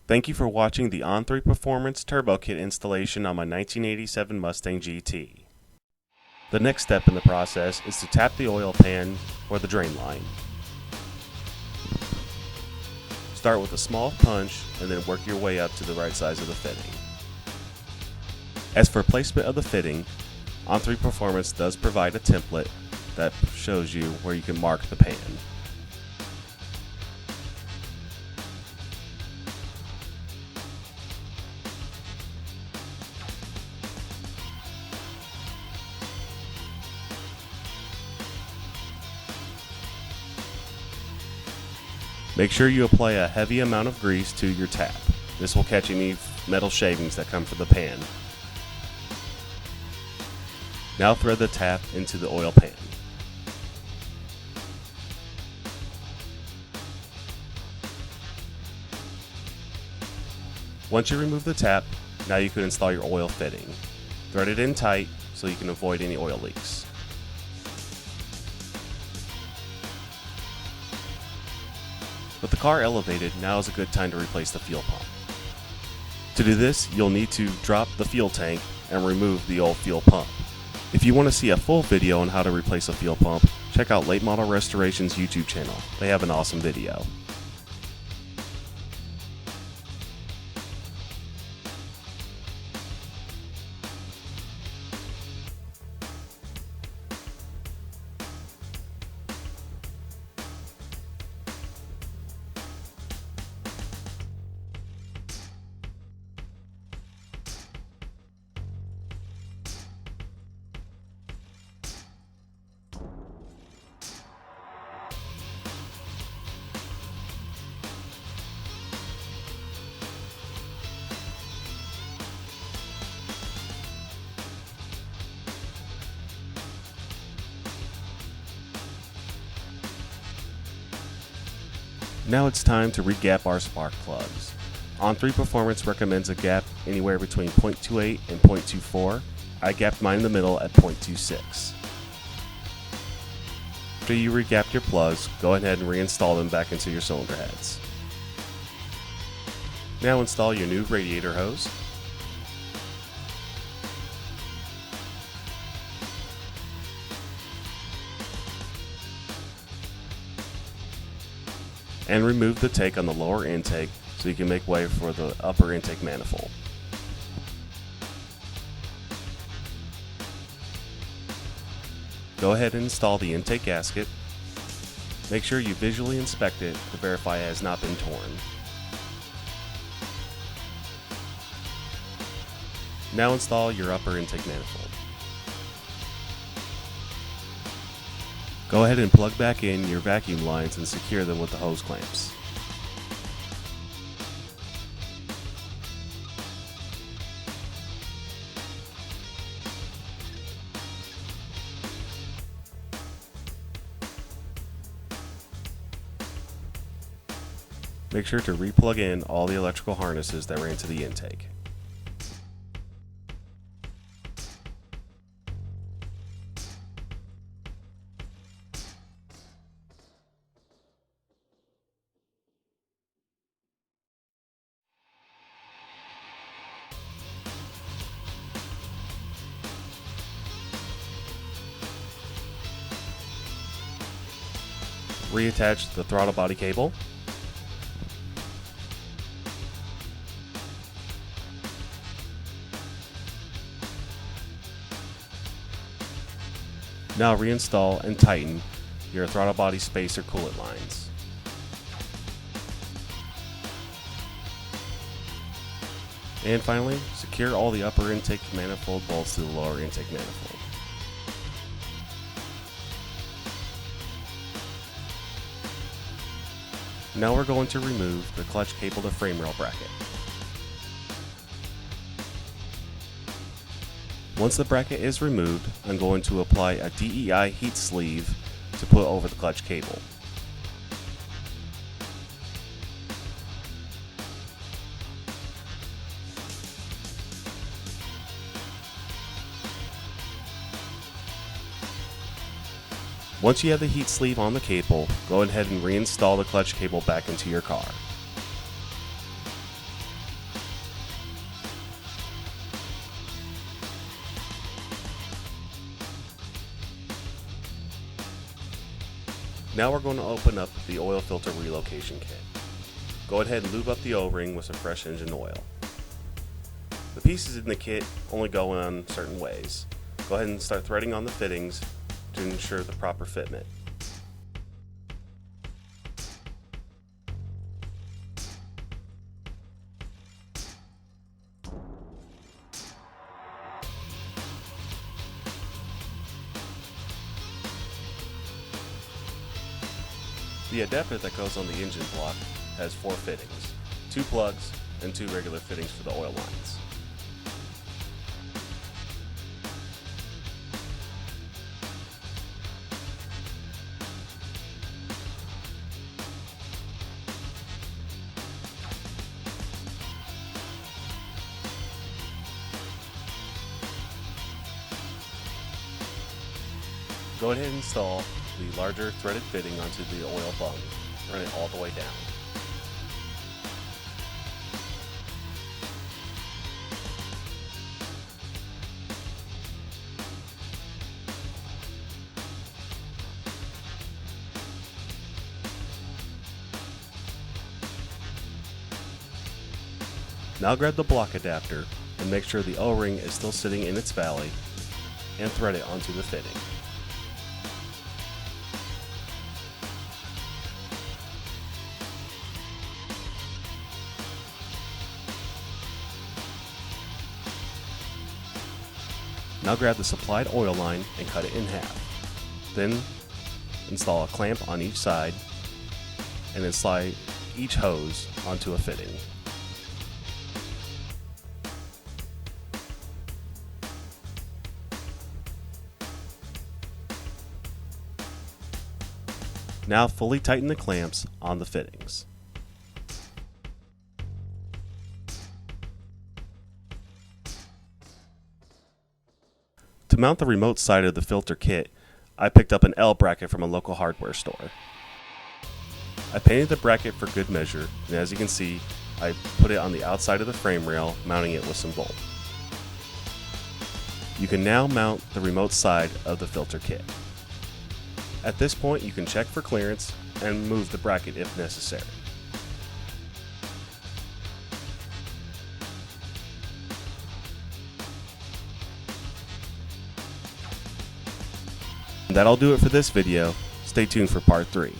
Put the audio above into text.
Thank you for watching the On3 Performance Turbo Kit installation on my 1987 Mustang GT. The next step in the process is to tap the oil pan or the drain line. Start with a small punch and then work your way up to the right size of the fitting. As for placement of the fitting, On3 Performance does provide a template that shows you where you can mark the pan. Make sure you apply a heavy amount of grease to your tap. This will catch any metal shavings that come from the pan. Now thread the tap into the oil pan. Once you remove the tap, now you can install your oil fitting. Thread it in tight so you can avoid any oil leaks. With the car elevated, now is a good time to replace the fuel pump. To do this, you'll need to drop the fuel tank and remove the old fuel pump. If you want to see a full video on how to replace a fuel pump, check out Late Model Restoration's YouTube channel. They have an awesome video. Now it's time to re-gap our spark plugs. On3 Performance recommends a gap anywhere between 0.28 and 0.24. I gapped mine in the middle at 0.26. After you re-gapped your plugs, go ahead and reinstall them back into your cylinder heads. Now install your new radiator hose. And remove the tank on the lower intake so you can make way for the upper intake manifold. Go ahead and install the intake gasket. Make sure you visually inspect it to verify it has not been torn. Now install your upper intake manifold. Go ahead and plug back in your vacuum lines and secure them with the hose clamps. Make sure to re-plug in all the electrical harnesses that ran to the intake. Reattach the throttle body cable. Now reinstall and tighten your throttle body spacer coolant lines. And finally, secure all the upper intake manifold bolts to the lower intake manifold. Now we're going to remove the clutch cable to frame rail bracket. Once the bracket is removed, I'm going to apply a DEI heat sleeve to put over the clutch cable. Once you have the heat sleeve on the cable, go ahead and reinstall the clutch cable back into your car. Now we're going to open up the oil filter relocation kit. Go ahead and lube up the O-ring with some fresh engine oil. The pieces in the kit only go on certain ways. Go ahead and start threading on the fittings to ensure the proper fitment. The adapter that goes on the engine block has 4 fittings, 2 plugs and 2 regular fittings for the oil lines. Go ahead and install the larger threaded fitting onto the oil bung. Run it all the way down. Now grab the block adapter and make sure the O-ring is still sitting in its valley and thread it onto the fitting. Now grab the supplied oil line and cut it in half. Then install a clamp on each side and then slide each hose onto a fitting. Now fully tighten the clamps on the fittings. To mount the remote side of the filter kit, I picked up an L bracket from a local hardware store. I painted the bracket for good measure, and as you can see, I put it on the outside of the frame rail, mounting it with some bolt. You can now mount the remote side of the filter kit. At this point, you can check for clearance and move the bracket if necessary. That'll do it for this video. Stay tuned for part 3.